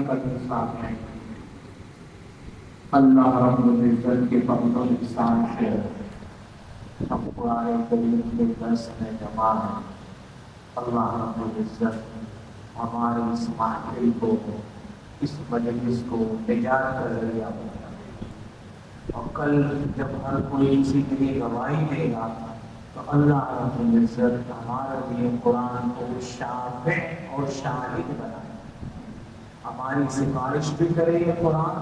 بڑی صاحب ہیں اللہ رب العزت کے فضل و احسان سے ہم قرآن کریم کے درس میں جمع ہیں. اللہ رب العزت ہماری اس محفل کو، اس مجلس کو نجات کا ذریعہ بنا دے. اور کل جب ہر کوئی کسی کے لیے گواہی دے گا تو اللہ رب العزت ہمارے لیے قرآن کو شافع اور شاہد بنائے، ہماری سفارش بھی کرے یہ قرآن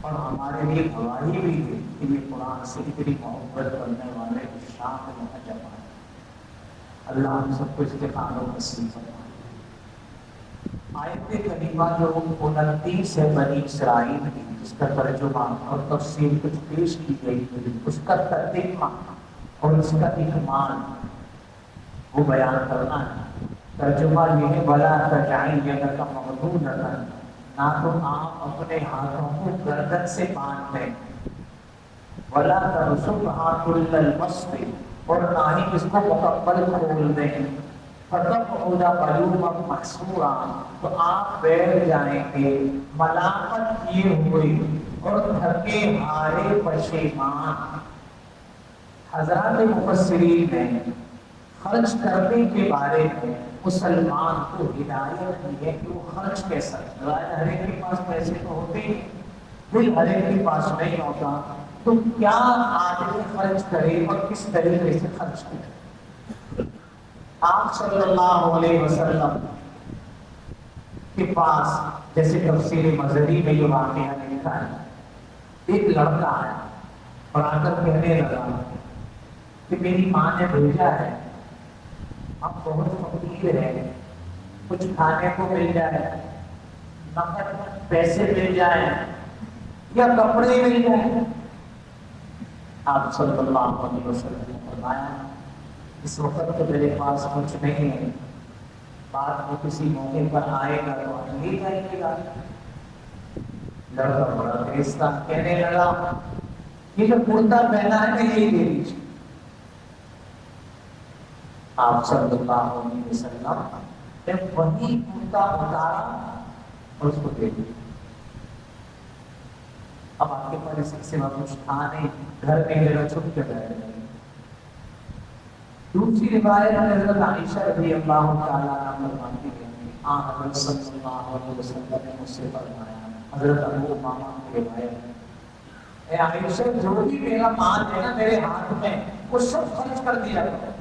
اور ہمارے لیے گواہی بھی دے کہ یہ قرآن سے اتنی محبت کرنے والے شاہ میں جمع ہے. اللہ ہم سب کو استقامت نصیب فرمائے. آیت کریمہ جو 29 ہے بنی اسرائیل کی، جس کا ترجمہ اور تفسیر کچھ پیش کی گئی، اس کا ترجمہ اور اس کا اکمال وہ بیان کرنا ہے. ترجمہ یہ ہے وَلَا تَجْعَلْ يَدَكَ مَغْلُولَةً، نہ تو آپ اپنے ہاتھوں کو گردن سے باندھ لیں، وَلَا تَبْسُطْهَا كُلَّ الْبَسْطِ، اور نہ ہی اس کو مکمل کھول دیں، فَتَقْعُدَ مَلُومًا مَحْسُورًا، تو آپ بیٹھ جائیں گے ملامت کیے ہوئے اور تھکے ہارے پشیمان. حضرات مفسرین نے خرچ کرنے کے بارے میں مسلمان کو ہدایت دی ہے کہ وہ خرچ کیسا ہے. ہر ایک کے پاس پیسے تو ہوتے ہی، دل ہر ایک کے پاس نہیں ہوتا، تو کیا آدمی خرچ کرے اور کس طریقے سے خرچ کرے. آپ صلی اللہ علیہ وسلم کے پاس جیسے تفسیر مظہری میں یہ واقعہ لکھا ہے، ایک لڑکا ہے اور آ کر کہنے لگا کہ میری ماں نے بھیجا ہے، ہم بہت فقیر ہیں، کچھ کھانے کو مل جائے، نقد پیسے مل جائیں یا کپڑے مل جائیں. آپ صلی اللہ علیہ وسلم نے فرمایا اس وقت تو میرے پاس کچھ نہیں ہے، بعد میں کسی موقع پر آئے گا تو ہم لے جائیے گا. لڑکا بڑا تیز تھا، کہنے لگا یہ جو کرتا پہنا ہے میں یہی دے دیجیے. آپ صلی اللہ علیہ وسلم نے وہی کرتا اتارا اور اس کو دے دیا. اب آپ کے پاس اس کے سوا کچھ تھا نہیں، گھر میں جگہ چھپ کے بیٹھ گئے. دوسری روایت میں حضرت عائشہ رضی اللہ تعالیٰ عنہ فرماتی ہے حضرت صلی اللہ علیہ وسلم نے مجھ سے فرمایا، حضرت ابو امامہ کی روایت ہے، اے عائشہ جو بھی میرا مال ہے نا میرے ہاتھ میں وہ سب خرچ کر دیا کرو.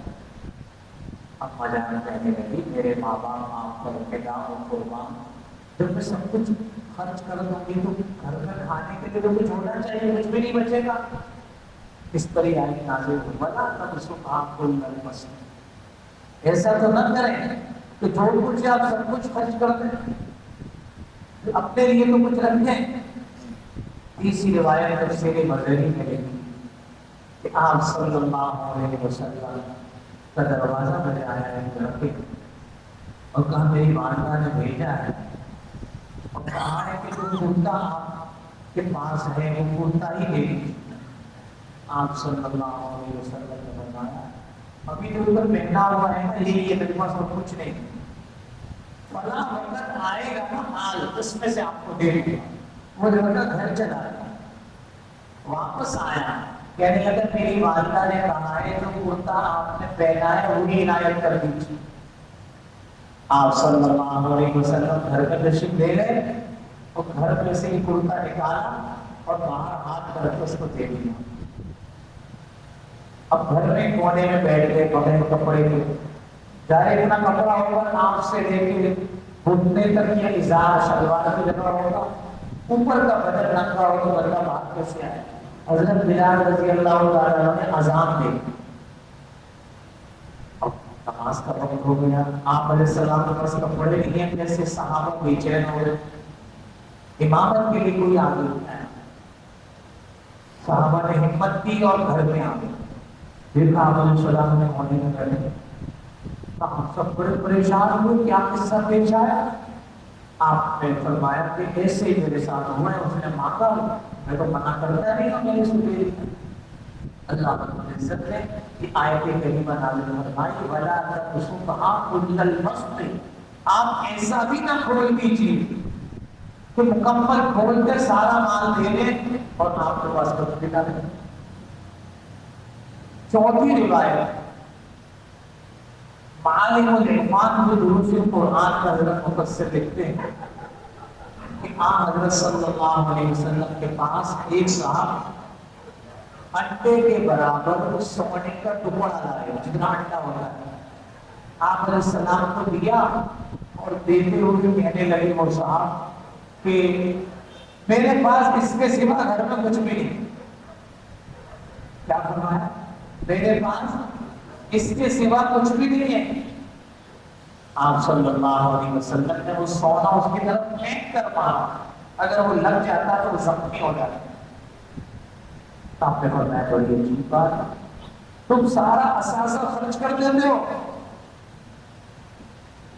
اب جان کہنے لگی میرے ماں باپ آپ پر فدا و قربان، جب میں سب کچھ خرچ کر دوں گی تو گھر میں کھانے کے لیے تو کچھ ہونا چاہیے، کچھ بھی نہیں بچے گا. اس طرح آئی نازل ہوئی وَلَا تَبْسُطْهَا كُلَّ الْبَسْطِ، ایسا تو نہ کریں کہ جو کچھ آپ سب کچھ خرچ کر دیں، اپنے لیے تو کچھ رکھیں. تیسری روایت تفسیر مظہری میں لکھی کہ آپ صلی اللہ علیہ وسلم کا دروازہ بجایا ہے لڑکے اور کہا میری والدہ نے بھیجا ہے اور کہا ہے کہ جو کرتا آپ کے پاس ہے وہ کرتا ہی دے دیجیے. آپ صلی اللہ علیہ وسلم نے فرمایا ابھی جو اوپر پہنا ہوا ہے نا یہ میرے پاس اور کچھ نہیں، فلاں وقت آئے گا نا حال اس میں سے آپ کو دے دیں. وہ لڑکا گھر چلا گیا، واپس آیا یعنی اگر میری والدہ نے کہا ہے جو کرتا آپ نے پہنا ہے وہی عنایت کر دیجیے. آپ صلی اللہ علیہ وسلم گھر میں تشریف لے گئے اور گھر میں سے ہی کرتا نکالا اور باہر ہاتھ کر کے اس کو دے دیا. اب گھر میں کونے میں بیٹھ گئے بغیر کپڑے کے، ظاہر اتنا کپڑا ہوگا ناف سے لے کے گھٹنے تک یا ازار شلوار کی جگہ ہوگا، اوپر کا بدن ننگا ہو تو بندہ باہر کیسے آئے. حضرت بلال رضی اللہ تعالیٰ عنہ نے اذان دی، اب نماز کا وقت ہو گیا، آپ علیہ السلام کے پاس کپڑے نہیں ہیں، جیسے صحابہ بے چین ہو گئے. امامت کے لیے کوئی آگے نہیں آیا، صحابہ نے ہمت کی اور گھر میں آ گئے. دیکھا آپ علیہ السلام نے ہونے میں بیٹھے، ہم سب بڑے پریشان ہوئے کیا قصہ پیش آیا. آپ نے فرمایا کہ ایسے ہی میرے ساتھ ہوا ہے، اس نے مانگا میں تو منع کرتا نہیں ہوں، میں نے اس کو دے دیا. اللہ رب العزت نے یہ آیت کریمہ نازل فرمائی وَلَا تَبْسُطْهَا كُلَّ الْبَسْطِ، آپ ایسا بھی نہ کھول دیجیے کہ مکمل کھول کے سارا مال دے دیں اور آپ کے پاس کچھ بھی نہ رہے۔ چوتھی روایت معالم العرفان جو دروس قرآن کا حضرت مفسر لکھتے ہیں کہ حضرت صلی اللہ علیہ وسلم کے پاس ایک صاحب انڈے کے برابر سونے کا ٹکڑا لائے، جتنا انڈا ہوتا ہے، آپ علیہ السلام کو دیا اور دیتے ہوئے کہنے لگے وہ صاحب کہ میرے پاس اس کے سوا گھر میں کچھ بھی نہیں۔ کیا فرمایا؟ میرے پاس اس کے سوا کچھ بھی نہیں ہے۔ آپ صلی اللہ علیہ وسلم نے وہ سونا اس کی طرف پھینک کر مارا، اگر وہ لگ جاتا تو وہ زخمی ہو جاتا۔ آپ نے فرمایا بڑی عجیب بات، تم سارا اثاثہ خرچ کر دیتے ہو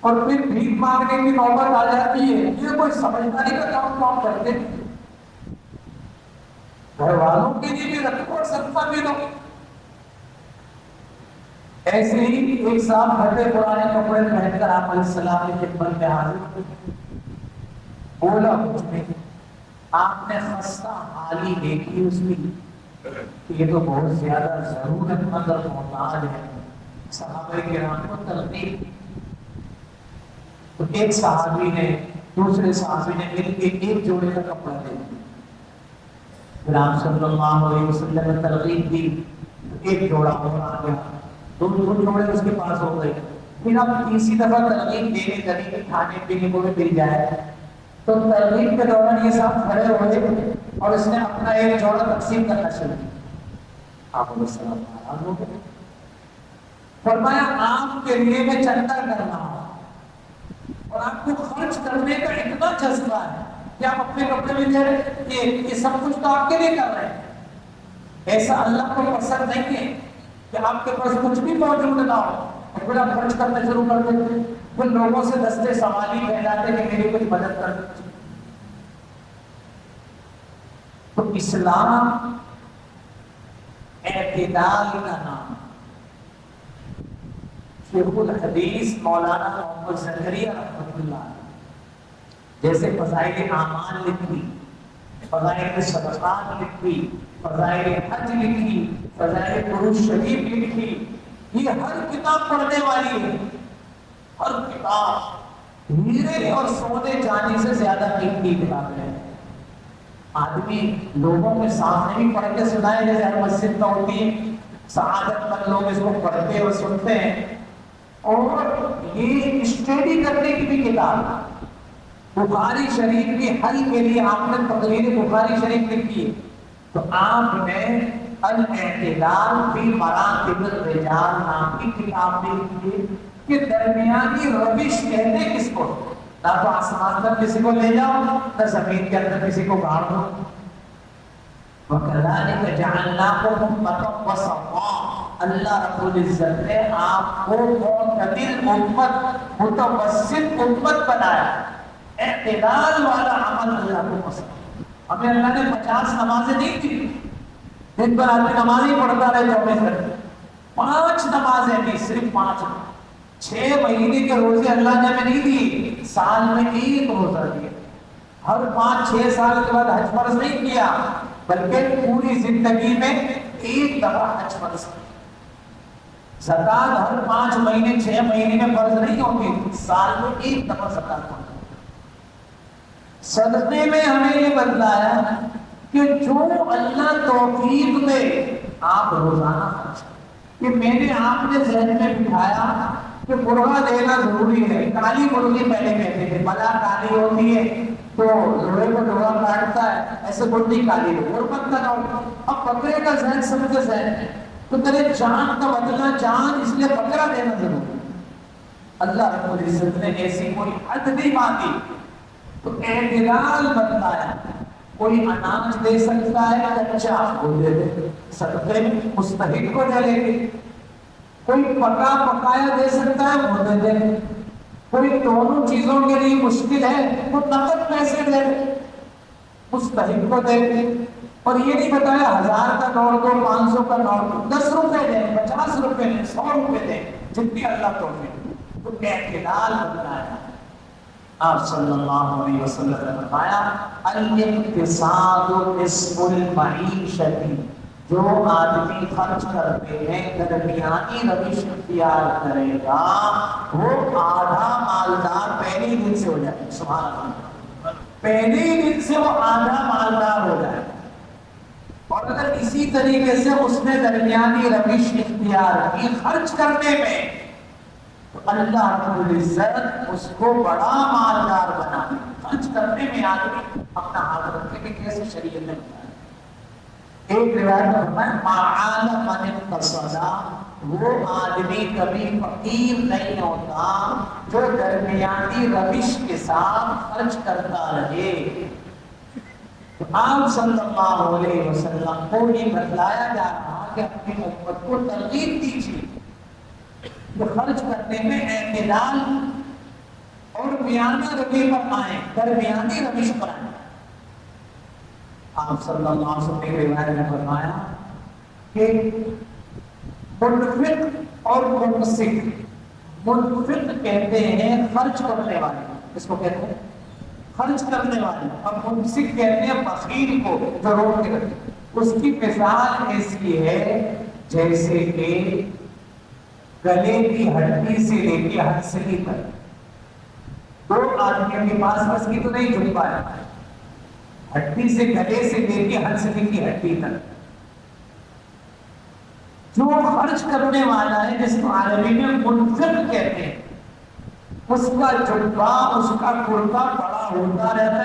اور پھر بھیک مانگنے کی نوبت آ جاتی ہے، یہ کوئی سمجھداری کا کام آپ کرتے ہیں؟ گھر والوں کے لیے بھی رکھو اور صدقہ بھی دو۔ ایسے ہی ایک صاحب پھٹے پرانے کپڑے پہن کر آپ علیہ السلام کی خدمت میں حاضر ہوئے، بولا کچھ نہیں، آپ نے خستہ حالی دیکھی اس کی کہ یہ تو بہت زیادہ ضرورت مند اور محتاج ہے۔ صحابہ کرام کو تلقین، تو ایک صحابی نے دوسرے صحابی نے مل کے ایک جوڑے کا کپڑا دے دیا، پھر آپ صلی اللہ علیہ وسلم نے تلقین دی، ایک جوڑا اور آ گیا، دو جوڑے اس کے پاس ہو گئے، پھر اب تیسری دفعہ ترغیب دینے لگی کہ کھانے پینے کو بھی مل جائے، تو ترغیب کے دوران یہ صاحب کھڑے ہوئے اور اس نے اپنا ایک جوڑا تقسیم کرنا شروع کیا۔ آپ علیہ السلام ناراض ہو گئے، فرمایا آپ کے لیے میں چندہ کر رہا ہوں اور آپ کو خرچ کرنے کا اتنا جذبہ ہے کہ آپ اپنے کپڑے بھی دے رہے ہیں، یہ سب کچھ تو آپ کے لیے کر رہے ہیں۔ ایسا اللہ کو پسند نہیں ہے کہ آپ کے پاس کچھ بھی موجود نہ ہو اور پھر آپ خرچ کرنا شروع کر دیتے، پھر لوگوں سے دستے سوالی پھیلاتے کہ میری کچھ مدد کر دو۔ تو اسلام اعتدال کا نام۔ شیخ الحدیث مولانا محمد زکریا رحمۃ اللہ جیسے فضائل اعمال لکھی، فضائل صدقات لکھی، فضائل حج لکھی، فضائل قرآن شریف لکھی، یہ ہر کتاب پڑھنے والی ہے، ہر کتاب ہیرے اور سونے چاندی سے زیادہ قیمتی کتاب ہے۔ آدمی لوگوں کے سامنے بھی پڑھ کے سنائے، جیسے ہر مسجد میں ہوتی ہے، سعادت مند لوگ اس کو پڑھتے اور سنتے ہیں، اور یہ اسٹڈی کرنے کی بھی کتاب ہے۔ بخاری شریف کی حل کے لیے آپ نے تقریر بخاری شریف لکھی ہے، تو آپ نے الاعتدال فی مراتب الرجال نام کی کتاب بھی لکھی ہے کہ درمیانی روش کہتے کس کو، نہ تو آسمان پر کسی کو لے جاؤ، نہ زمین کے اندر کسی کو گاڑ دو۔ وَكَذَلِكَ جَعَلْنَاكُمْ أُمَّةً وَسَطًا، اللہ رب العزت نے آپ کو معتدل امت، متوسط امت بنایا۔ اعتدال والا عمل اللہ کو پسند۔ ہمیں اللہ نے 50 نمازیں نہیں دی، دن بھر آدمی نماز ہی پڑھتا رہے 24 گھنٹے، 5 نمازیں دی، صرف 5۔ 6 مہینے کے روزے اللہ نے ہمیں نہیں دی، سال میں ایک روزہ دیا۔ ہر 5-6 سال کے بعد حج فرض نہیں کیا، بلکہ پوری زندگی میں ایک دفعہ حج فرض کیا۔ زکوٰۃ ہر 5 مہینے 6 مہینے میں فرض نہیں ہوتی، سال میں ایک دفعہ زکوٰۃ فرض۔ صدقے میں ہمیں یہ بتلایا کہ جو اللہ توفیق دے آپ روزانہ خرچ کریں۔ کہ میں نے آپ نے ذہن میں بٹھایا کہ مرغا دینا ضروری ہے، کالی مرغی پہلے کہتے تھے، بلا کالی ہوتی ہے تو لوہے کو ڈورا کاٹتا ہے، ایسے مرغی کالی ہو غربت کا نام۔ اب بکرے کا ذہن سمجھے ذہن ہے تو تیرے جان کا بدلہ جان، اس لیے بکرا دینا ضروری ہے۔ اللہ رب العزت نے ایسی کوئی حد نہیں مانگی تو اعتدال بتلایا۔ کوئی اناج دے سکتا ہے کچا، وہ دے دے، صدقے میں مستحق کو دے دے۔ کوئی پکا پکایا دے سکتا ہے وہ دے دے۔ کوئی دونوں چیزوں کے لیے مشکل ہے تو نقد پیسے دے دے، مستحق کو دے دے۔ اور یہ نہیں بتایا 1000 کا نوٹ دو، 500 کا نوٹ دو، 10 روپے دیں، 50 روپے دیں، 100 روپے دیں، جتنی اللہ توفیق۔ تو اعتدال بتلایا۔ آپ صلی اللہ علیہ وسلم نے فرمایا الاقتصاد نصف المعیشت، جو آدمی خرچ کرتے ہیں درمیانی روش اختیار کرے گا وہ آدھا مالدار پہلے ہی دن سے ہو جائے گا. سبحان اللہ، پہلے ہی دن سے وہ آدھا مالدار ہو جائے گا. اور اگر اسی طریقے سے اس نے درمیانی روش اختیار کی خرچ کرنے میں تو اللہ رب العزت اس کو بڑا مالدار بنا دے. خرچ کرنے میں آدمی اپنا ہاتھ رکھے کہ کیسے شریعت نے بتایا. ایک روایت میں فرمایا معال من اقتصد، وہ آدمی کبھی فقیر نہیں ہوتا جو درمیانی روش کے ساتھ خرچ کرتا رہے. آپ صلی اللہ علیہ وسلم کو یہ بتلایا جا رہا کہ اپنی امت کو ترغیب دیجیے کہ خرچ کرنے میں اعتدال اور میانہ رویے پر آئیں، درمیانی روش پر آئیں. آپ صلی اللہ علیہ وسلم نے روایت میں فرمایا کہ منفق اور ممسک، منفق کہتے ہیں خرچ کرنے والے، اس کو کہتے ہیں خرچ کرنے والے، اور ممسک کہتے ہیں بخیل کو جو روک کے رکھے. اس کی مثال ایسی ہے جیسے کہ گلے کی ہڈی سے لے کے ہنسلی تک دو آدمیوں کے پاس بس کی تو نہیں جھک پایا، ہڈی سے گلے سے لے کے ہنسلی کی ہڈی تک جو خرچ کرنے والا ہے، جس کو عربی میں منفق کہتے ہیں، اس کا جبہ، اس کا کرتا بڑا ہوتا رہتا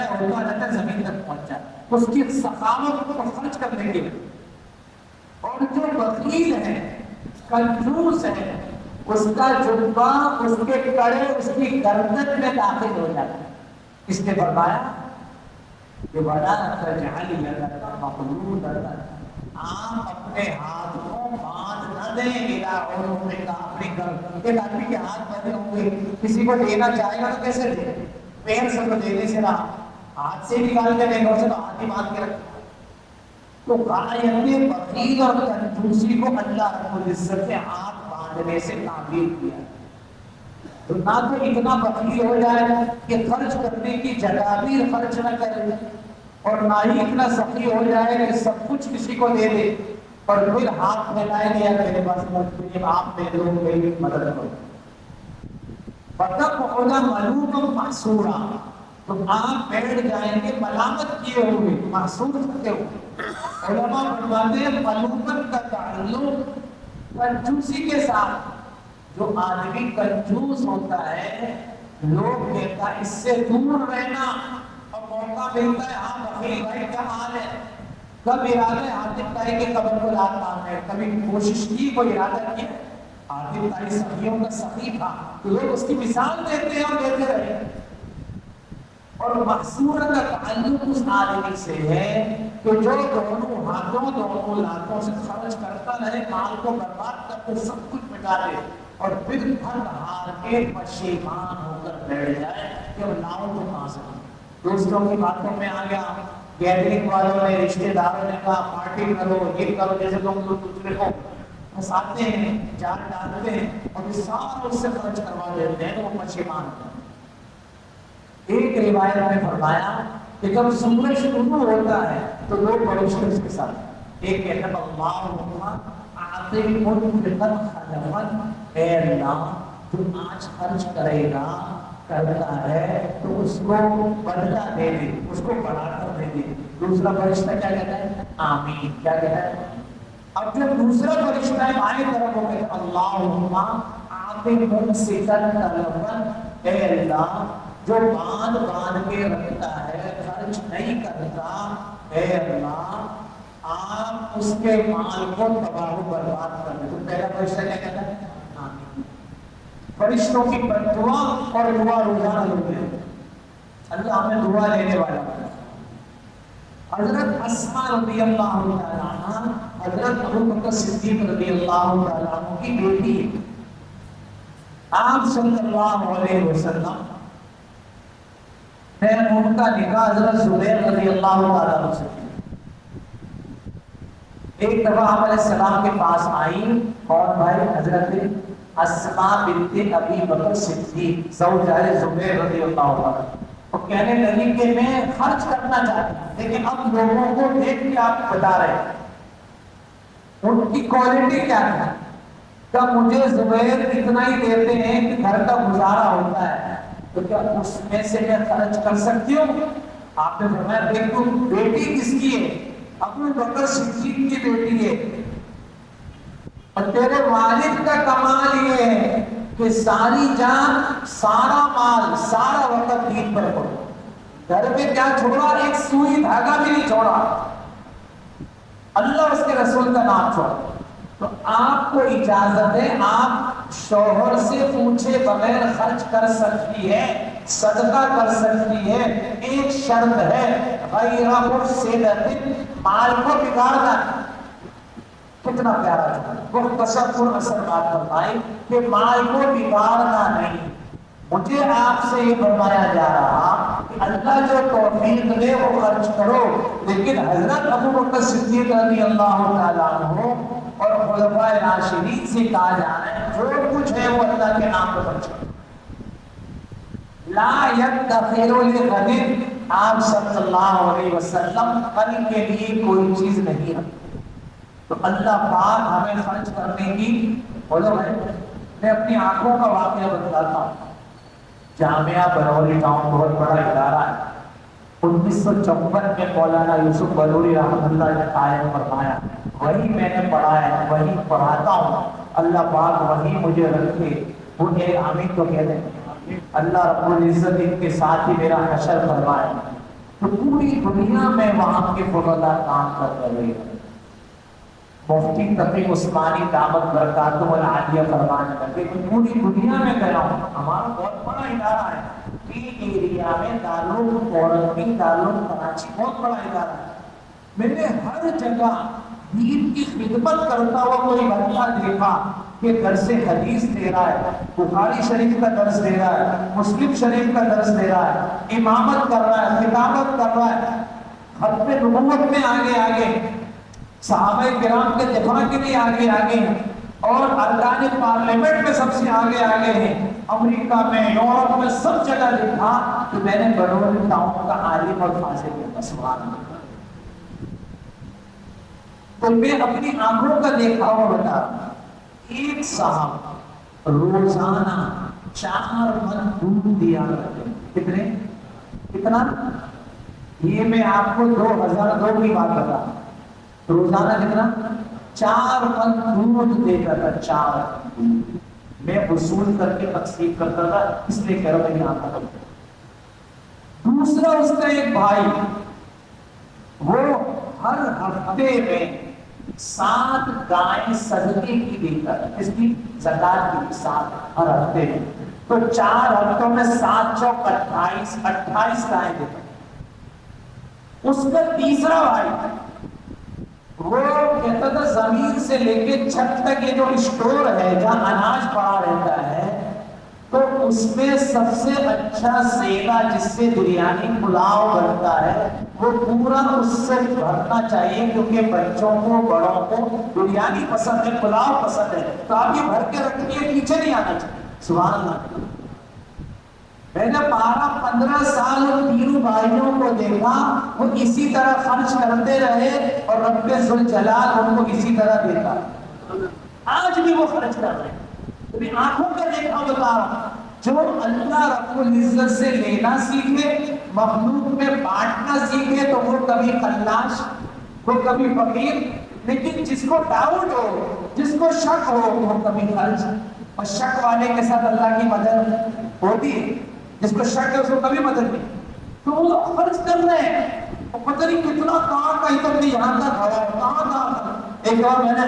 ہے زمین تک پہنچ جاتا ہے اس کی سخاوت کو خرچ کرنے کے لیے. اور جو بخیل ہے، کنجوس ہے، اس کا جبہ اس کے کڑے اس کی گردن میں داخل ہو جاتا ہے. اس نے فرمایا کہ وَلَا تَجْعَلْ يَدَكَ مَغْلُولَةً، آپ اپنے ہاتھ کو باندھ نہ دیں اِلَىٰ عُنُقِكَ، اپنی گردن. ایک آدمی کے ہاتھ بندھے ہوں گے، کسی کو دینا چاہے گا تو کیسے دے؟ پیر سے تو دینے سے نہ، ہاتھ سے نکال کے دے گا، اسے تو ہاتھ ہی باندھ کے رکھا. تو غایت بخیل اور کنجوسی کو اللہ رب العزت نے ہاتھ باندھنے سے تعبیر کیا. تو نہ تو اتنا بخیل ہو جائے کہ خرچ کرنے کی جگہ بھی خرچ نہ کرے، اور نہ ہی اتنا سخی ہو جائے کہ سب کچھ کسی کو دے دے اور پھر ہاتھ پھیلائے گیا میرے پاس مجھے آپ دے دو، میری مدد کرو. فَتَقْعُدَ مَلُومًا مَحْسُورًا، تو آپ بیٹھ جائیں گے ملامت کیے ہوئے، محسور کرتے ہوئے. علماء فرماتے ہیں ملومن کا تعلق کنجوسی کے ساتھ. جو آدمی کنجوس ہوتا ہے لوگ کہتا ہے اس سے دور رہنا، اور موقع ملتا ہے ہاں بخیل بھائی کیا حال ہے، کب ارادہ عاطف طائی کے قبر کو لات مارنا ہے، کبھی کوشش کی کو ارادہ کیا. عاطف طائی سخیوں کا سخی تھا تو لوگ اس کی مثال دیتے ہیں اور دیتے رہے. اور محصور کا تعلق اس آدمی سے ہے کہ جو دونوں ہاتھوں دونوں لاتوں سے خرچ کرتا رہے، مال کو برباد کر کے سب کچھ مٹا دے اور پھر تھک ہار کے پشیمان ہو کر بیٹھ جائے کہ اب لاؤں تو کہاں سے. دوستوں کی باتوں میں آ گیا، گیدرنگ والوں نے، رشتے داروں نے کہا پارٹی کرو، یہ کرو، جیسے لوگ دوسرے کو پھنساتے ہیں، جال ڈالتے ہیں اور یہ سارا اس سے خرچ کروا دیتے ہیں تو وہ پشیمان ہوتے ہیں. ایک روایت میں فرمایا کہ جب سورج شروع ہوتا ہے تو لوگ فرشتے اس کے ساتھ ایک کہتا ہے اللہم اعطِ منفقا خلفا، اے اللہ جو آج خرچ کرے گا کرتا ہے تو اس کو بدلہ دے دے، اس کو بڑھا کر دے دے. دوسرا فرشتہ کیا کہتا ہے؟ آمین. کیا کہتا ہے؟ اب جب دوسرا فرشتہ ہے بائیں طرف ہو گیا اللہم اعطِ ممسکا خلفا، اے اللہ جو باندھ باندھ کے رکھتا ہے، خرچ نہیں کرتا، اے اللہ آپ اس کے مال کو تباہ و برباد کر دیں. تو پہلا فرشتہ کیا کہتا ہے؟ آمین. فرشتوں کی دعا اور دعا روزانہ لوگ ہیں. اللہ ہمیں دعا لینے والا ہے. حضرت اسماء رضی اللہ تعالیٰ عنہ حضرت ابوبکر صدیق رضی اللہ تعالیٰ عنہ کی بیٹی ہے. آپ صلی اللہ علیہ وسلم نے ان کا نکاح حضرت زبیر رضی اللہ تعالیٰ عنہ سے. ایک دفعہ آپ علیہ السلام کے پاس آئی اور بھائی حضرت اسماء بنت ابی بکر صدیق زوجہ زبیر رضی اللہ عنہ، وہ کہنے لگی کہ میں خرچ کرنا چاہتی ہوں، لیکن اب لوگوں کو دیکھ کے آپ بتا رہے ہیں ان کی کوالٹی کیا ہے؟ کہ مجھے زبیر اتنا ہی دیتے ہیں کہ گھر کا گزارا ہوتا ہے، تو کیا اس میں سے میں خرچ کر سکتی ہوں؟ آپ نے فرمایا دیکھو بیٹی کس کی ہے؟ ابو بکر صدیق کی بیٹی ہے، اور تیرے والد کا کمال یہ ہے کہ ساری جان، سارا مال، سارا وقت دین پر پڑا، گھر میں کیا چھوڑا؟ ایک سوئی دھاگا بھی نہیں چھوڑا، اللہ اس کے رسول کا نام چھوڑا۔ تو آپ کو اجازت ہے، آپ شوہر سے پوچھے بغیر خرچ کر سکتی ہے، صدقہ کر سکتی ہے، ایک شرط ہے غیر مفسدۃ، مال کو بگاڑنا۔ کتنا پیارا ہے، مختصر پر اثر بات فرمائی کہ مال کو بگاڑنا نہیں۔ مجھے آپ سے یہ فرمایا جا رہا کہ اللہ جو توفیق دے وہ خرچ کرو، لیکن حضرت ابو بکر صدیق رضی اللہ تعالیٰ عنہ اور خلفائے راشدین سے کہا جا رہا ہے جو کچھ ہے وہ اللہ کے نام پر خرچ کرو۔ لا یدخر لغد، آپ صلی اللہ علیہ وسلم کل کے لیے کوئی چیز نہیں رکھتے۔ تو اللہ پاک ہمیں خرچ کرنے کی بولو ہے۔ میں اپنی آنکھوں کا واقعہ بتاتا ہوں۔ جامعہ برولی ٹاؤن بہت بڑا ادارہ ہے، 1954 میں مولانا یوسف بلوری رحمۃ اللہ نے قائم فرمایا، وہی میں نے پڑھا ہے، وہی پڑھاتا ہوں۔ اللہ پاک وہی مجھے رکھے، وہ ایک آمین تو کہہ دیں، اللہ رب العزت ان کے ساتھ ہی میرا حشر فرمائے۔ تو پوری دنیا میں وہاں کے فضلہ کام کر رہے ہیں۔ مفتی تقی عثمانی دعوت برکاتہ العالیہ فرمانے لگے کہ پوری دنیا میں گیا ہوں، ہمارا بہت بڑا ادارہ ہے، تین ایریا میں دارالعلوم اورنگی، دارالعلوم کراچی، بہت بڑا ادارہ ہے۔ میں نے ہر جگہ دین کی خدمت کرتا ہوا کوئی بندہ دیکھا کہ درس حدیث دے رہا ہے، بخاری شریف کا درس دے رہا ہے، مسلم شریف کا درس دے رہا ہے، امامت کر رہا ہے، خطابت کر رہا ہے، ختم نبوت میں آگے آگے، صحابہ کرام کے دفاع کے لیے آگے آگے ہیں، اور ارکان پارلیمنٹ میں سب سے آگے آگے ہیں، امریکہ میں، یورپ میں، سب جگہ دیکھا کہ میں نے برول ٹاؤن کا عالم اور فاضل کیا۔ سبحان اللہ۔ تو میں اپنی آنکھوں کا دیکھا ہوا بتا، ایک صاحب روزانہ 4 من دودھ دیا کرتے۔ کتنے؟ کتنا؟ یہ میں آپ کو 2002 کی بات بتا، روزانہ کتنا؟ 4 من دودھ دیتا تھا، 4 من۔ میں وصول کر کے تقسیم کرتا تھا، اس لیے کہہ رہا ہوں آتا تھا۔ دوسرا اس کا ایک بھائی، وہ ہر ہفتے میں 7 گائیں صدقے کی دیتا تھا، اس کی زکات کی 7 ہر ہفتے میں، تو 4 ہفتوں میں 7 چوک 28 گائیں دیتا۔ اس کا تیسرا بھائی، وہ کہتا تھا زمین سے لے کے چھت تک یہ جو اسٹور ہے جہاں اناج پڑا رہتا ہے، تو اس میں سب سے اچھا سیلا جس سے بریانی پلاؤ بنتا ہے وہ پورا اس سے بھرنا چاہیے، کیونکہ بچوں کو بڑوں کو بریانی پسند ہے، پلاؤ پسند ہے، تو آپ یہ بھر کے رکھیے، پیچھے نہیں آنا چاہیے۔ سبحان اللہ۔ میں نے 12-15 سال ان تینوں بھائیوں کو دیکھا، وہ اسی طرح خرچ کرتے رہے اور رب ذوالجلال ان کو اسی طرح دیتا، آج بھی وہ خرچ کر رہے ہیں۔ تو آنکھوں کا دیکھا بتا رہا ہوں، جو اللہ رب العزت سے لینا سیکھے، مخلوق میں بانٹنا سیکھے، تو وہ کبھی خلاش، وہ کبھی فقیر، لیکن جس کو ڈاؤٹ ہو، جس کو شک ہو، وہ کبھی خرچ، اور شک والے کے ساتھ اللہ کی مدد ہوتی ہے، جس کو شک ہے اس کو کبھی مدد نہیں، تو وہ خرچ کر رہے ہیں، اور پتہ نہیں کتنا کہاں کہیں تک بھی یہاں تک آیا، کہاں۔ ایک بار میں نے،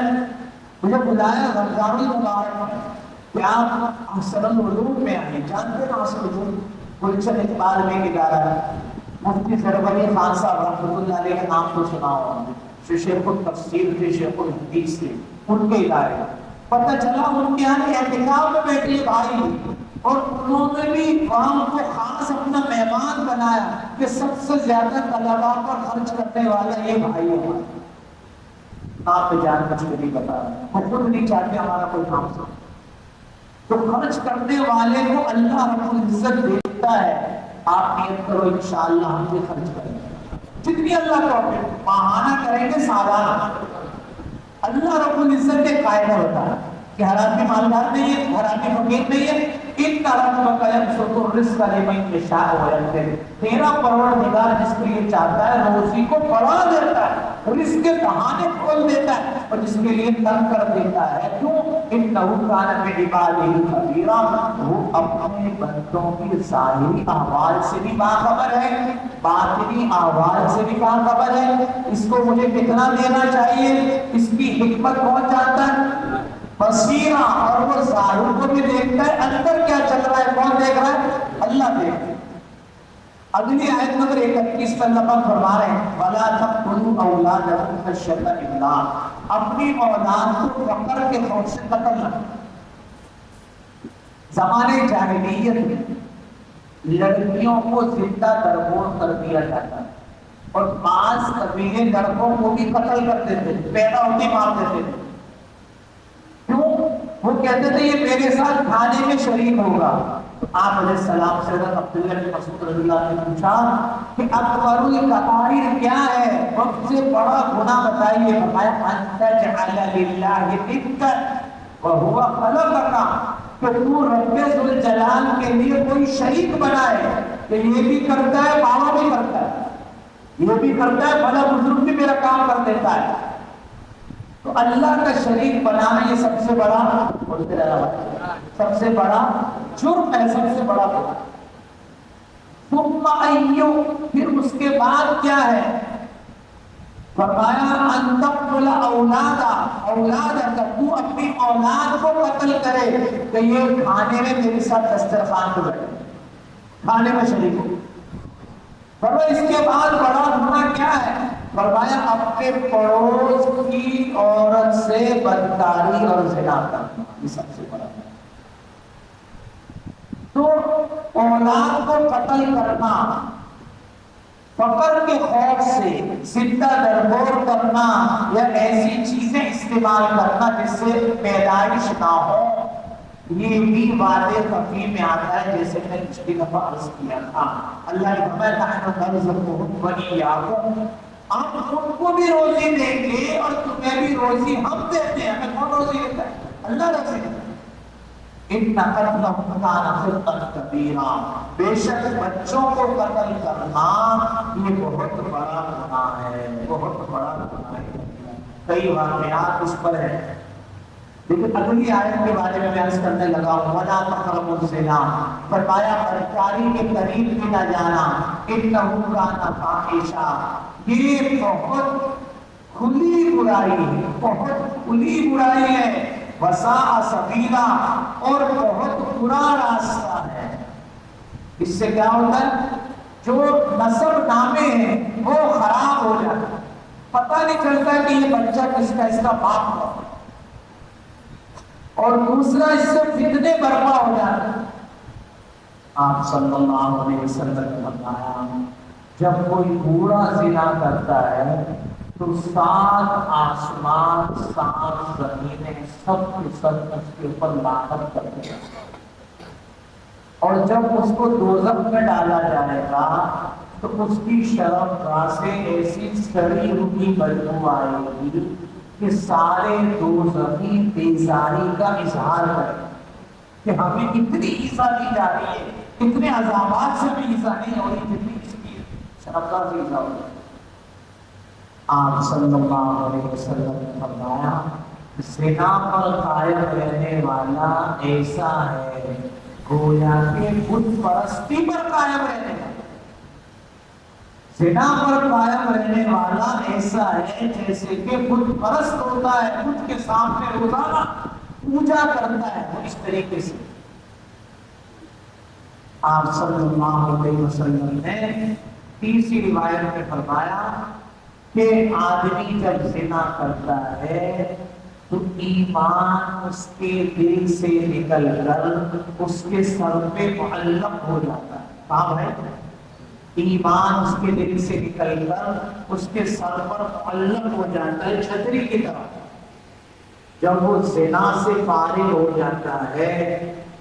مجھے بلایا رمضان المبارک کہ آپ احسن العلوم میں آئے، جانتے ہیں احسن العلوم گلشن اقبال میں ادارہ ہے، مفتی سربری خان صاحب رحمۃ اللہ علیہ کے نام تو سنا ہوگا، شیخ التفسیر تھے، شیخ الحدیث تھے، ان کے ادارے۔ پتہ چلا ان کے یہاں اعتکاف میں بیٹھے بھائی، اور انہوں نے بھی وہاں کو خاص اپنا مہمان بنایا کہ سب سے زیادہ طلباء پر خرچ کرنے والا یہ بھائی ہے۔ آپ پہ جان بچ کے نہیں بتا رہے، وہ خود نہیں چاہتے ہمارا کوئی کام سن۔ تو خرچ کرنے والے کو اللہ رب العزت دیکھتا ہے. آپ نیت کرو انشاءاللہ ہم بھی خرچ کریں گے جتنی اللہ توفیق. ماہانہ کریں گے سالانہ. اللہ رب العزت نے قاعدہ بتایا کہ ہر آدمی مالدار نہیں ہے، ہر آدمی فقیر نہیں ہے. ان ربک یبسط الرزق لمن یشاء ویقدر. تیرا پروردگار جس کے لیے چاہتا ہے روزی کو بڑھا دیتا ہے، رزق کے بہانے کھول دیتا ہے، اور جس کے لیے تنگ کر دیتا ہے. کیوں؟ انہ کان بعبادہ خبیرا. وہ اپنے بندوں کی ظاہری احوال سے بھی باخبر ہے، باطنی احوال سے بھی باخبر ہے. اس کو مجھے کتنا دینا چاہیے اس کی حکمت کون جانتا ہے؟ بصیرہ. اور وہ ظاہر کو بھی دیکھتا ہے، اندر کیا چل رہا ہے کون دیکھ رہا ہے؟ اللہ دیکھ رہا ہے. اگلی آیت نمبر 31 پر اللہ فرما رہے ہیں وَلَا تَقْتُلُوا أَوْلَادَكُمْ خَشْيَةَ إِمْلَاقٍ. اپنی اولاد کو فقر کے خوف سے قتل نہ کرو. زمانے جاہلیت میں لڑکیوں کو زندہ درگور کر دیا جاتا ہے، اور بعض قبیلے لڑکوں کو بھی قتل کر دیتے تھے، پیدا ہوتے مار دیتے تھے. کیوں؟ وہ کہتے تھے یہ میرے ساتھ کھانے میں شریک ہوگا. آپ علیہ السلام سے حضرت عبداللہ بن مسعود رضی اللہ عنہ نے پوچھا کہ اکبر الکبائر کیا ہے، سب سے بڑا گناہ بتائیے. فرمایا ان تجعل للہ ندا وہو خلقک، کہ تو رب ذوالجلال کے لیے کوئی شریک بنائے کہ یہ بھی کرتا ہے بابا بھی کرتا ہے، یہ بھی کرتا ہے بڑا بزرگ بھی میرا کام کر دیتا ہے. تو اللہ کا شریک بنانا یہ سب سے بڑا سب سے بڑا جرم ہے، سب سے بڑا گناہ. ثم ایو، پھر اس کے بعد کیا ہے؟ فرمایا ان تقتل اولادک، تو اپنی اولاد کو قتل کرے کہ یہ کھانے میں میرے ساتھ دسترخوان پہ بیٹھے، کھانے میں شریک ہو. فرمایا اس کے بعد بڑا گناہ کیا ہے؟ فرمایا اپنے پڑوس کی عورت سے بدکاری اور زنا کرنا، یہ سب سے بڑا. تو اولاد کو قتل کرنا، فقر کے خوف سے زندہ درگور کرنا، یا ایسی چیزیں استعمال کرنا جس سے پیدائش نہ ہو، یہ بھی وعدے خفی میں آتا ہے. جیسے میں پچھلی دفعہ عرض کیا تھا اللہ نے فرمایا نحن نرزقهم وإياكم، ہم ان کو بھی روزی دیں گے اور تمہیں بھی روزی ہم دیتے ہیں. ہمیں کون روزی دیتا ہے؟ اللہ روزی دیتا ہے. ان قتلهم كان خطأ كبيرا، بے شک بچوں کو قتل کرنا یہ بہت بڑا گناہ ہے، بہت بڑا گناہ ہے. کئی واقعات اس پر ہیں، لیکن اگلی آیت کے بارے میں عرض کرنے لگا ہوں. وَلَا تَقْرَبُوا الزِّنَا، فرمایا بدکاری کے قریب بھی نہ جانا. إِنَّهُ كَانَ فَاحِشًا، یہ بہت کھلی برائی ہے، بہت کھلی برائی ہے. وَسَاءَ سَبِيلًا، اور بہت برا راستہ ہے. اس سے کیا ہوتا ہے؟ جو نسب نامے ہیں وہ خراب ہو جاتا ہے، پتہ نہیں چلتا کہ یہ بچہ کس کا، اس کا باپ ہوا. اور دوسرا اس سے فتنے برپا ہو جاتے ہیں. آپ صلی اللہ علیہ وسلم نے فرمایا جب کوئی بوڑھا زنا کرتا ہے تو 7 آسمان 7 زمینیں سب کے سب اس کے اوپر لعنت کرتے ہیں. اور جب اس کو دوزخ میں ڈالا جائے گا تو اس کی شرمگاہ سے ایسی سڑی ہوئی بدبو آئے گی کہ سارے دوزخی بیزاری کا اظہار کریں کہ ہمیں اتنی ایزا دی جا رہی ہے، اتنے عذابات سے بھی ایزا نہیں ہو رہی جتنی اس کی شرمگاہ سے ایزا ہو رہی ہے. آپ صلی اللہ علیہ وسلم نے فرمایا زنا پر قائم رہنے والا ایسا ہے گویا کہ بت پرستی پر قائم رہنے والا. زنا پر قائم رہنے والا ایسا ہے جیسے کہ بت پرست ہوتا ہے، بت کے سامنے روزانہ پوجا کرتا ہے. وہ اس طریقے سے آپ صلی اللہ علیہ وسلم نے تیسری روایت میں فرمایا کہ آدمی جب زنا کرتا ہے تو ایمان اس کے دل سے نکل کر اس کے سر پہ معلق ہو جاتا ہے. کہاں ہے؟ ایمان اس کے دل سے نکل کر اس کے سر پر معلق ہو جاتا ہے چھتری کی طرح. جب وہ زنا سے فارغ ہو جاتا ہے،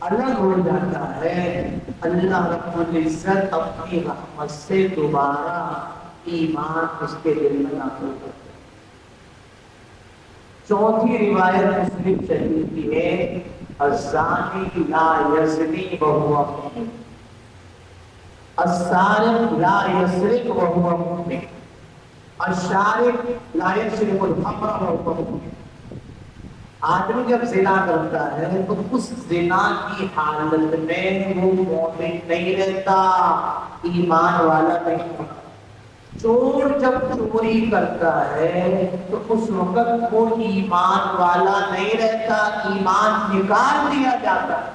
الگ ہو جاتا ہے، اللہ رب العزت اپنی رحمت سے دوبارہ ایمان اس کے دل میں داخل کرتا ہے۔ چوتھی روایت مسلم شریف کی ہے، الزانی لا یزنی وہو مؤمن، السارق لا یسرق وہو مؤمن، الشارب لا یشرب الخمر وہو مؤمن۔ آدمی جب زنا کرتا ہے تو اس زنا کی حالت میں وہ مومن نہیں رہتا، ایمان والا نہیں ہوتا۔ چور جب چوری کرتا ہے تو اس وقت وہ ایمان والا نہیں رہتا، ایمان نکال دیا جاتا ہے۔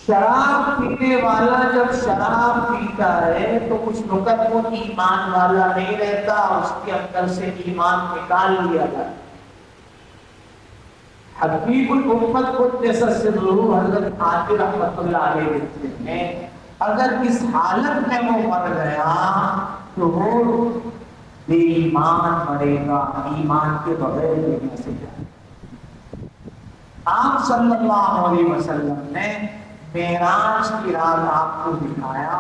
شراب پینے والا جب شراب پیتا ہے تو اس وقت وہ ایمان والا نہیں رہتا، اس کے اندر سے ایمان نکال لیا جاتا ہے۔ حبیب الامت قدس سرہ حضرت عاطف رحمۃ اللہ علیہ کہتے ہیں اگر اس حالت میں وہ مر گیا تو وہ بے ایمان مرے گا، ایمان کے بغیر دنیا سے جائے۔ آپ صلی اللہ علیہ وسلم نے معراج کی رات آپ کو دکھایا،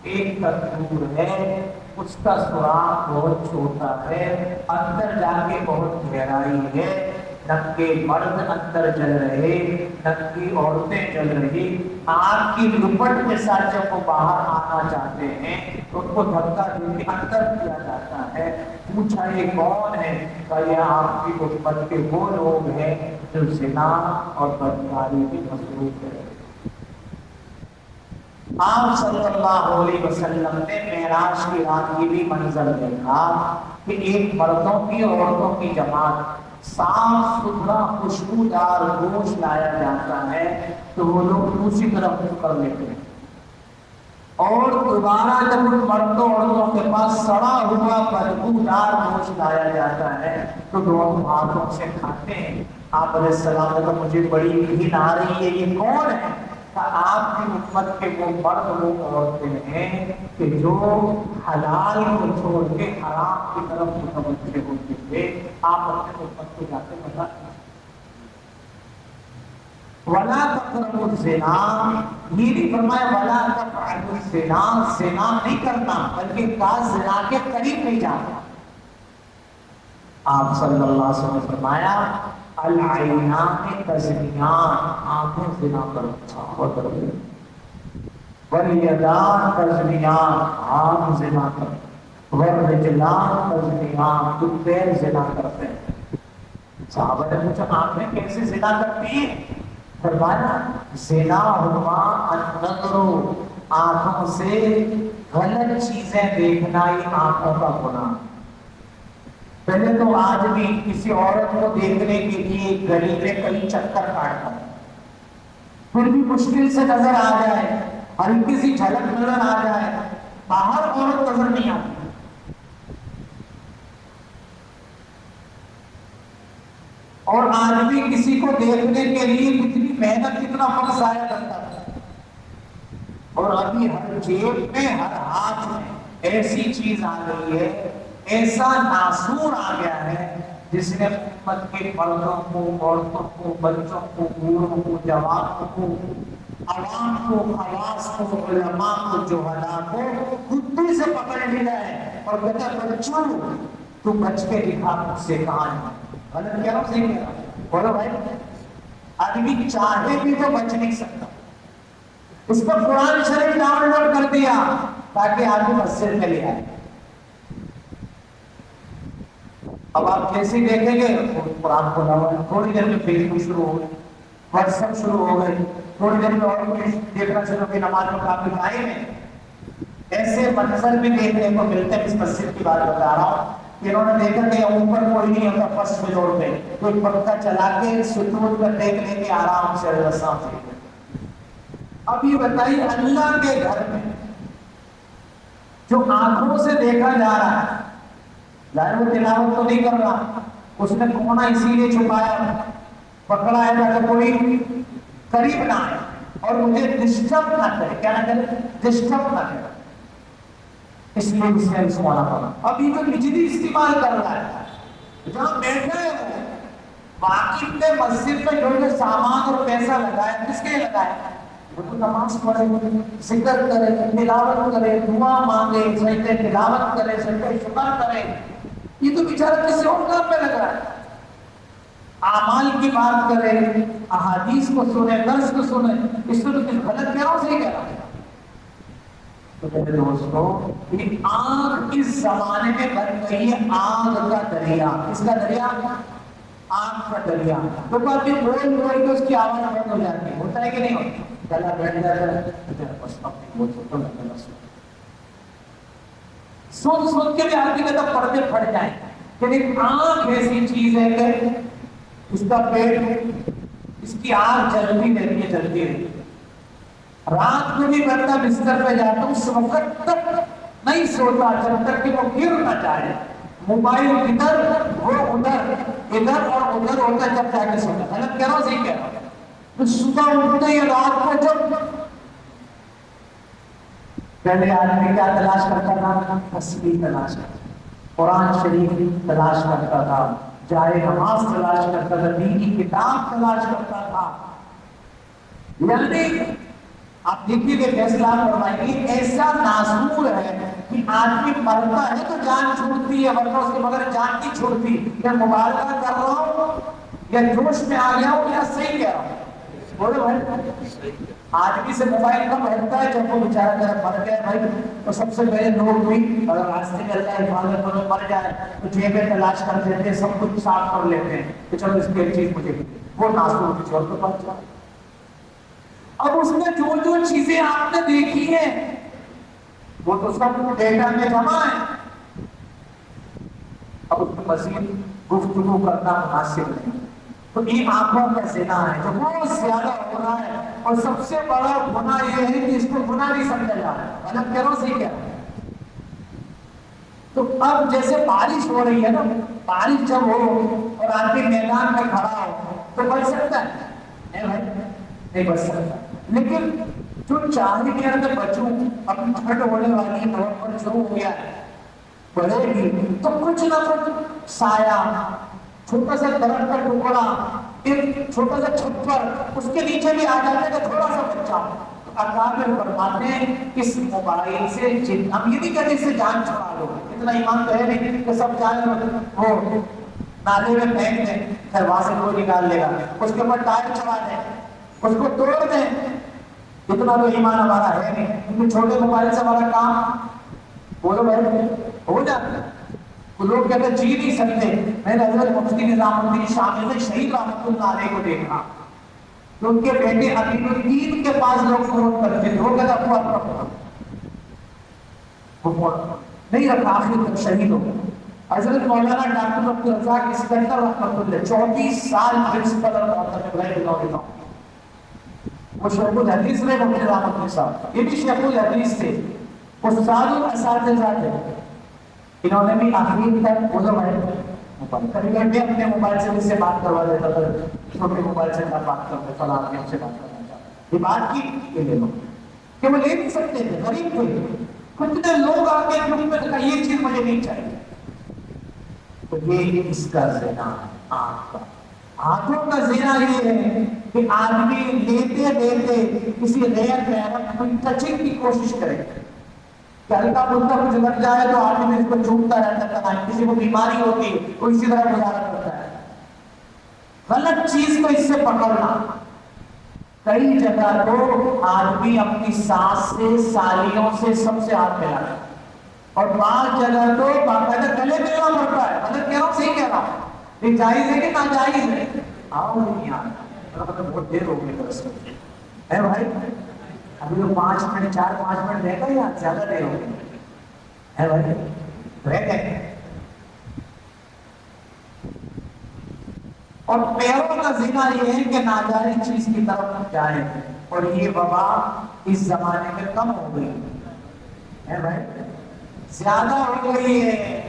ایک تندور ہے، اس کا سوراخ بہت چھوٹا ہے، اندر جا کے بہت گہرائی ہے، ننگے مرد اندر جل رہے، ننگی عورتیں جل رہی، آگ کی لپٹ کے ساتھ جب وہ باہر آنا چاہتے ہیں تو ان کو دھکا دے کے اندر کیا جاتا ہے۔ پوچھا یہ کون ہے؟ کہ یہ آپ کی امت کے وہ لوگ ہیں جو زنا اور بدکاری میں مصروف ہے۔ آپ صلی اللہ علیہ وسلم نے معراج کی رات یہ بھی منظر دیکھا کہ ایک مردوں کی اور عورتوں کی جماعت، صاف ستھرا خوشبودار گوشت لایا جاتا ہے تو وہ لوگ دوسری طرف منہ کر لیتے ہیں، اور دوبارہ جب ان مردوں عورتوں کے پاس سڑا ہوا بدبودار گوشت لایا جاتا ہے تو دونوں ہاتھوں سے کھاتے ہیں۔ آپ علیہ السلام نے کہا مجھے بڑی گھن آ رہی ہے، یہ کون ہے؟ آپ کی امت کے وہ مرد وہ عورتیں ہیں کہ جو حلال کو چھوڑ کے حرام کی طرف متوجہ ہوتے تھے۔ آپ اپنے امت کو جاتے بتا ولا تقربوا الزنا، یہ نہیں فرمایا ولا تفعلوا الزنا، زنا نہیں کرنا بلکہ کا زنا کے قریب نہیں جانا۔ آپ صلی اللہ علیہ وسلم نے فرمایا العینان تزنیان، آنکھیں زنا کرتی، والیدان تزنیان، ہاتھ زنا کرتے، والرجلان تزنیان، تو پیر زنا کرتے ہیں۔ صحابہ نے پوچھا آنکھیں کیسے زنا کرتی ہیں؟ فرمایا زنا ہوا النظر، آنکھوں سے غلط چیزیں دیکھنا ہی آنکھوں کا گناہ۔ پہلے تو آدمی کسی عورت کو دیکھنے کے لیے گلی میں کئی چکر کاٹتا ہے، پھر بھی مشکل سے نظر آ جائے، ہلکی سی جھلک نظر آ جائے، باہر عورت نظر نہیں آتی۔ اور آدمی کسی کو دیکھنے کے لیے کتنی محنت کتنا وقت ضائع کرتا ہے، اور ابھی ہر جیب میں ہر ہاتھ میں ایسی چیز آ گئی ہے، ایسا ناسور آ گیا ہے جس نے امت کے مردوں کو، عورتوں کو، بچوں کو، بوڑھوں کو، جوانوں کو، عوام کو، خواص کو، علماء کو، جہلاء کو خودی سے پکڑ لیا ہے اور کہتا ہے بچوں تو بچ کے دکھا مجھ سے کہاں ہے۔ غلط کہہ رہا ہوں صحیح کہہ رہا ہوں؟ بولو بھائی، آدمی چاہے بھی تو بچ نہیں سکتا۔ اس پر قرآن شریف ڈاؤن لوڈ کر دیا تاکہ آدمی مسجد میں لے آئے۔ اب آپ کیسے دیکھیں گے؟ قرآن کھولا ہوا ہے، تھوڑی دیر میں فیس بک شروع ہو گئی، واٹس ایپ شروع ہو گئی، تھوڑی دیر میں اور کچھ دیکھنا شروع کی، نماز میں کافی ٹائم ہے۔ ایسے منظر بھی دیکھنے کو ملتے ہیں۔ اس مسجد کی بات بتا رہا ہوں، انہوں نے دیکھا کہ اوپر کوئی نہیں ہوتا، فرسٹ فلور پہ کوئی پنکھا چلا کے ستون پر دیکھ لے کے آرام سے اللہ صاحب۔ اب یہ بتائیے اللہ کے گھر میں جو آنکھوں سے دیکھا جا رہا ہے، ظاہر وہ تلاوت تو نہیں کر رہا، اس نے کونا اسی لیے چھپایا، پکڑا ہے تاکہ کوئی قریب نہ آئے اور مجھے ڈسٹرب نہ کرے۔ کیا نہ کرے؟ ڈسٹرب نہ کرے، اس لیے اس نے سونا پڑا۔ اب یہ جو بجلی استعمال کر رہا ہے، جہاں بیٹھا ہے باقی نے مسجد میں جو سامان اور پیسہ لگایا کس کے لگایا؟ وہ تو نماز پڑھے، ذکر کرے، تلاوت کرے، دعا مانگے، سجدے تلاوت کرے، سجدے شکر کرے، یہ تو بیچارہ کسی اور کام پہ لگا ہے۔ اعمال کی بات کرے، احادیث کو سنے، درس کو سنے، اس کو تو کچھ غلط کہہ رہا ہوں صحیح کہہ رہا ہوں؟ تو میرے دوستو، یہ آگ اس زمانے میں بن گئی ہے آگ کا دریا۔ کس کا دریا؟ آگ کا دریا۔ تو آدمی بول بول کے اس کی آواز بند ہو جاتی ہے، ہوتا ہے کہ نہیں ہوتا؟ گلا بیٹھ جاتا ہے، بس اپنی بول سنتا ہوں، سن سن کے بھی آدمی کا تو پردے پھٹ جائیں۔ لیکن آنکھ ایسی چیز ہے کہ اس کا پیٹ، اس کی آنکھ جلتی رہتی ہے، جلتی رہتی ہے۔ رات میں بھی بندہ بستر پہ جاتا ہوں، اس وقت تک نہیں سوتا جب تک کہ وہ گر نہ جائے۔ موبائل ادھر، وہ ادھر، ادھر اور ادھر ہوتا جب جا کے سوتا۔ غلط کہہ رہا ہوں صحیح کہہ رہا ہوں؟ صبح اٹھتے ہی رات کو جب پہلے آدمی کیا تلاش کرتا تھا؟ تصویر تلاش کرتا تھا، قرآن شریف تلاش کرتا تھا، جائے نماز تلاش کرتا تھا، دینی کتاب تلاش کرتا تھا۔ یعنی آپ دیکھیے کہ فیصلہ فرمائیے، ایسا نازور ہے کہ آدمی مرتا ہے تو جان چھوڑتی ہے، ورنہ اس کے بغیر جان نہیں چھوڑتی۔ یا مبالغہ کر رہا ہوں یا جوش میں آ گیا ہوں یا صحیح کہہ رہا ہوں؟ بولے بھائی، آدمی سے موبائل کب ہٹتا ہے جب وہ بیچارہ جب مر گیا بھائی، تو سب سے پہلے لوگ بھی اگر راستے میں اللہ حفاظت میں مر جائے تو جیبیں تلاش کر دیتے ہیں، سب کچھ صاف کر لیتے ہیں کہ چلو اس کی ایک چیز مجھے وہ ناسور کی چھوڑ کے پاس جائے۔ اب اس میں جو جو چیزیں آپ نے دیکھی ہیں وہ تو سب ڈیٹا میں جمع ہے، اب اس میں مزید گفتگو کرنا مناسب نہیں۔ تو یہ آنکھوں کا زنا ہے جو بہت زیادہ ہو رہا ہے، اور سب سے بڑا گناہ یہ ہے کہ اس کو گناہ نہیں سمجھا جا رہا ہے۔ غلط کہہ رہا ہوں صحیح کہہ رہا ہوں؟ تو اب جیسے بارش ہو رہی ہے نا، بارش جب ہو اور آدمی میدان میں کھڑا ہو تو بچ سکتا ہے؟ نہیں بچ سکتا۔ لیکن جو چاہے کہ اگر بچوں، اب چھٹ ہونے والی نومبر شروع ہو گیا ہے، پڑھے گی تو کچھ نہ کچھ سایہ، چھوٹا سا درخت کا ٹکڑا، ایک چھوٹا سا چھپر اس کے نیچے بھی آ جاتے کہ تھوڑا سا بچہ۔ اکابر فرماتے ہیں اس موبائل سے جن، ہم یہ نہیں کہتے اس سے جان چھڑا لو، اتنا ایمان تو ہے نہیں کہ سب جائیں وہ نالے میں پھینک دیں، پھر وہاں سے کوئی نکال لے گا، اس کے اوپر ٹائر چڑھا دیں، اس کو توڑ دیں، اتنا تو ایمان ہمارا ہے نہیں۔ کیونکہ چھوٹے موبائل سے ہمارا کام بولو بھائی ہو جاتا ہے۔ لوگ کہتے جی نہیں سکتے۔ میں نے حضرت مفتی نظام الدین شامل میں شہید رحمۃ اللہ علیہ کو دیکھا کہ ان کے بیٹے امین الدین کے پاس لوگ فون کرتے تھے، وہ کہتا فون نہیں رکھا، آخر تک شہید ہو گیا۔ حضرت مولانا ڈاکٹر عبدالرزاق اسکندر رحمۃ اللہ 24 سال پرنسپل اور محترم رہے اللہ، وہ شیخ الحدیث رہے مفتی رحمۃ اللہ صاحب، یہ بھی شیخ الحدیث تھے، استاد الاساتذہ تھے۔ انہوں نے بھی آخری تک بولو ہے موبائل کبھی کبھی اپنے موبائل سے مجھ سے بات کروا دیتا تھا، چھوٹے موبائل سے بات کرتے فلاں آپ سے بات کرنا چاہتا، یہ بات کی یہ لے لو کہ وہ لے نہیں سکتے تھے، غریب تھے۔ کتنے لوگ آ کے گروپ میں کہا یہ چیز مجھے نہیں چاہیے۔ تو یہ اس کا زنا آنکھ کا، آنکھوں کا زنا یہ ہے کہ آدمی لیتے لیتے کسی غیر محرم کو ٹچنگ کی کوشش کرے کہ ہلکا پھلکا کچھ لگ جائے تو آدمی اس کو چومتا رہتا ہے، کسی کو بیماری ہوتی ہے وہ اسی طرح گزارا کرتا ہے۔ غلط چیز کو اس سے پکڑنا، کئی جگہ تو آدمی اپنی ساس سے، سالیوں سے سب سے ہاتھ ملاتا ہے، اور بعض جگہ تو باقاعدہ گلے ملنا پڑتا ہے۔ غلط کہہ رہا ہوں صحیح کہہ رہا ہوں؟ یہ جائز ہے کہ ناجائز ہے؟ آؤ نہیں آنا، بہت دیر ہو گئی دراصل ہے بھائی، ابھی تو 5 منٹ 4-5 منٹ رہ گئے یا زیادہ دیر ہو گئی ہے بھائی؟ رہ گئے۔ اور پیروں کا زنا یہ ہے کہ ناجائز چیز کی طرف جائے، اور یہ وبا اس زمانے میں کم ہو گئی ہے بھائی، زیادہ ہو گئی ہے۔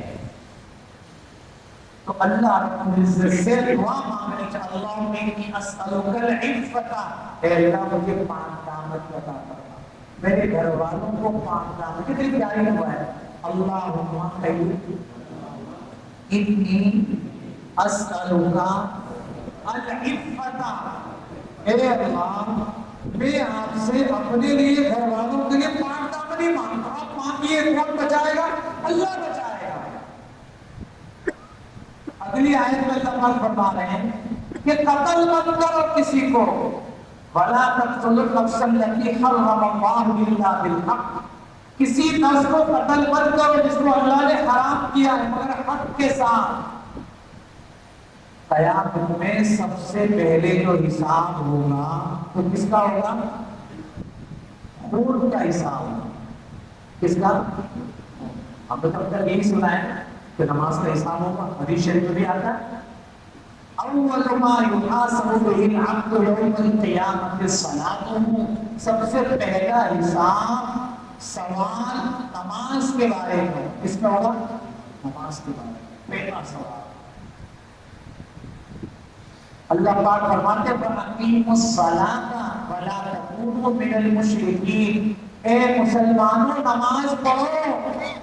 تو اللہ رب العزت سے دعا مانگنے چاہیے، اللہم انی اسألک العفت، اے اللہ مجھے پاک دامن عطا فرما، میرے گھر والوں کو پاک دامن، کتنی پیاری دعا ہے، اللہم انی اسألک العفت، اے اللہ میں آپ سے اپنے لیے گھر والوں کے لیے پاک دامنی مانگتا ہوں، آپ مانگیے کون بچائے گا؟ اللہ بچائے گا۔ اگلی آیت میں اللہ پاک فرما رہے ہیں کہ قتل مت کرو کسی کو، ولا تقتلوا النفس التي حرم الله الا بالحق، کسی نفس کو قتل مت کرو جس کو اللہ نے حرام کیا ہے مگر حق کے ساتھ۔ قیامت میں سب سے پہلے جو حساب ہوگا تو کس کا ہوگا؟ خون کا حساب ہوگا۔ کس کا؟ ہم تو تب تک یہی سنا ہے کہ نماز کا حساب ہوگا، حدیث شریف میں بھی آتا ہے اول ما یحاسب به العبد یوم القیامۃ صلاۃ، سب سے پہلا حساب سوال نماز کے بارے میں کس کا ہوگا؟ نماز کے بارے میں پہلا سوال۔ اللہ پاک فرماتے ہیں وَأَقِیمُوا الصَّلَاةَ وَلَا تَکُونُوا مِنَ الْمُشْرِکِینَ، اے مسلمانوں نماز پڑھو،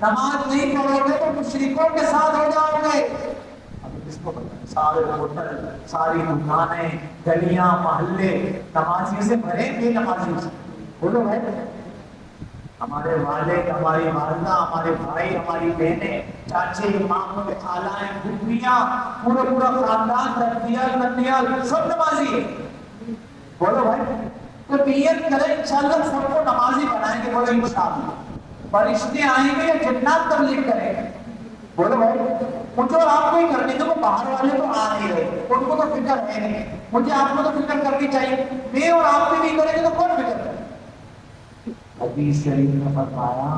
نماز نہیں پڑھو گے تو مشرکوں کے ساتھ ہو جاؤ گے۔ اب اس کو سارے ہوٹل، ساری دکانیں، گلیاں، محلے نمازیوں سے بھرے، بے نمازیوں سے۔ بولو بھائی، ہمارے والد، ہماری والدہ، ہمارے بھائی، ہماری بہنیں، چاچے، ماموں، خالائیں، پھوپھیاں، پورا خاندان، دردیال سب نمازی ہے۔ بولو بھائی، تو نیت کریں انشاءاللہ سب کو نمازی بنائیں گے۔ بولو انشاءاللہ۔ فرشتے آئیں گے یا جنات تبلیغ کریں گے؟ بولو بھائی، مجھے اور آپ کو ہی کرنی، دیکھو باہر والے تو آ نہیں رہے، ان کو تو فکر ہے نہیں، مجھے آپ کو تو فکر کرنی چاہیے۔ میں اور آپ بھی نہیں کریں گے تو کون فکر کرے؟ حدیث شریف میں فرمایا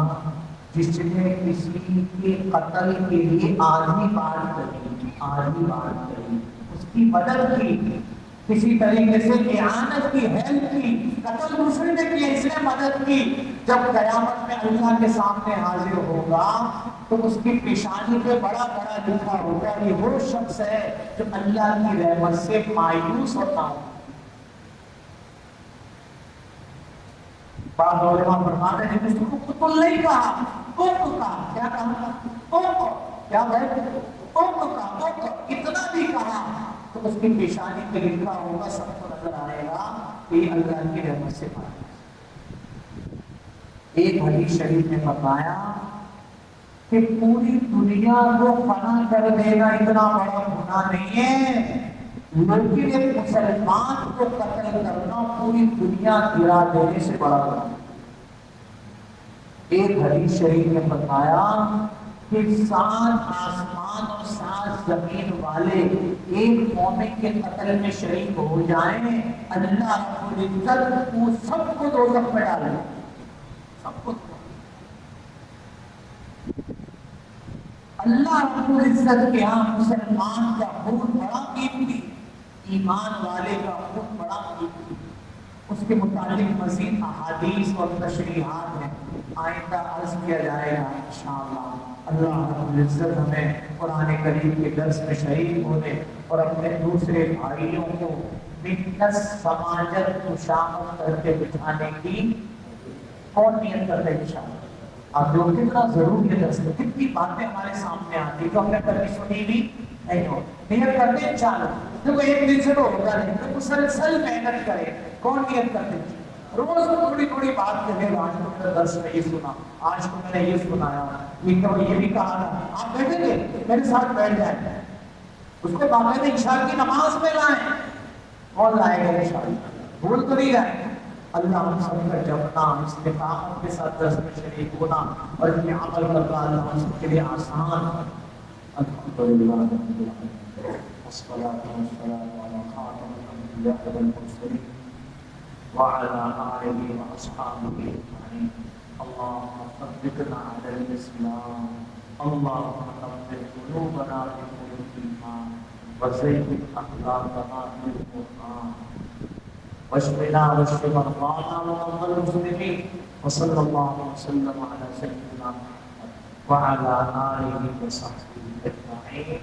جس نے کسی کے قتل کے لیے آدھی بات کری، اس کی مدد کی، کسی طریقے سے اعانت کی، ہیلپ کی، قتل دوسرے نے کیا، اس نے مدد کی، جب قیامت میں اللہ کے سامنے حاضر ہوگا تو اس کی پیشانی پہ بڑا بڑا لکھا ہوگا یہ وہ شخص ہے جو اللہ کی رحمت سے مایوس ہوتا ہوں۔ بعض علماء فرماتے ہیں جس کو قتل نہیں کہا، اوق کہا، کیا کہا؟ اوق، کیا بھائی؟ اوق کہا، اوق، اتنا بھی کہا تو اس کی پیشانی پہ لکھا ہوگا، سب کو نظر آئے گا کہ یہ اللہ کی رحمت سے پایا۔ ایک حدیث شریف نے بتایا کہ پوری دنیا کو فنا کر دینا اتنا بڑا گناہ نہیں ہے، لیکن ایک مسلمان کو قتل کرنا پوری دنیا گرا دینے سے بڑا گناہ۔ ایک حدیث شریف نے بتایا کہ 7 آسمان اور 7 زمین والے ایک مومن کے قتل میں شریک ہو جائیں، اللہ رب العزت وہ سب کو دوزخ میں ڈالے، سب کو۔ اللہ رب العزت کے ہاں مسلمان کا خون بڑا قیمتی، ایمان والے کا خون بڑا قیمتی۔ اس کے متعلق مزید احادیث اور تشریحات ہیں، آئندہ عرض کیا جائے گا انشاءاللہ۔ اللہ رب العزت ہمیں قرآن کریم کے درس میں شریک ہونے اور اپنے دوسرے بھائیوں کو ملت سماجت مشامت کر کے بٹھانے کی کون نیت کرتے ہیں انشاءاللہ۔ آپ لوگ کتنا ضروری ہے درس میں، کتنی باتیں ہمارے سامنے آتی تو ہم نے کبھی سنی بھی نہیں ہو، نیت کرتے ہیں چالو، دیکھو ایک دن سے تو ہوگا نہیں، تو مسلسل محنت کرے۔ کون نیت کرتے ہیں؟ روز تھوڑی تھوڑی بات کرے، آج تو میں نے درس میں یہ سنا، آج تو میں نے یہ سنایا، یہ بھی کہا تھا، آپ بیٹھیں گے میرے ساتھ بیٹھ جائیں، اس کو باقاعدہ عشاء کی نماز میں لائیں، کون لائے گا انشاءاللہ، بھول تو نہیں جائیں۔ اللہ ہم سب کا جپنا، استقامت کے ساتھ درس میں شریک ہونا اور ان میں عمل کرنا اللہ ہم سب کے لیے آسان۔ الحمدللہ والصلاة والسلام علی خاتم الانبیاء والمرسلین وعلى آلہ واصحابہ اجمعین۔ اللهم ثبتنا علی الاسلام، اللهم نور قلوبنا بنور الایمان وزین اخلاقنا بالقرآن واشفنا واشف مرضانا ومرضى المسلمين وصلى الله وسلم على سيدنا محمد وعلى آله وصحبه أجمعين.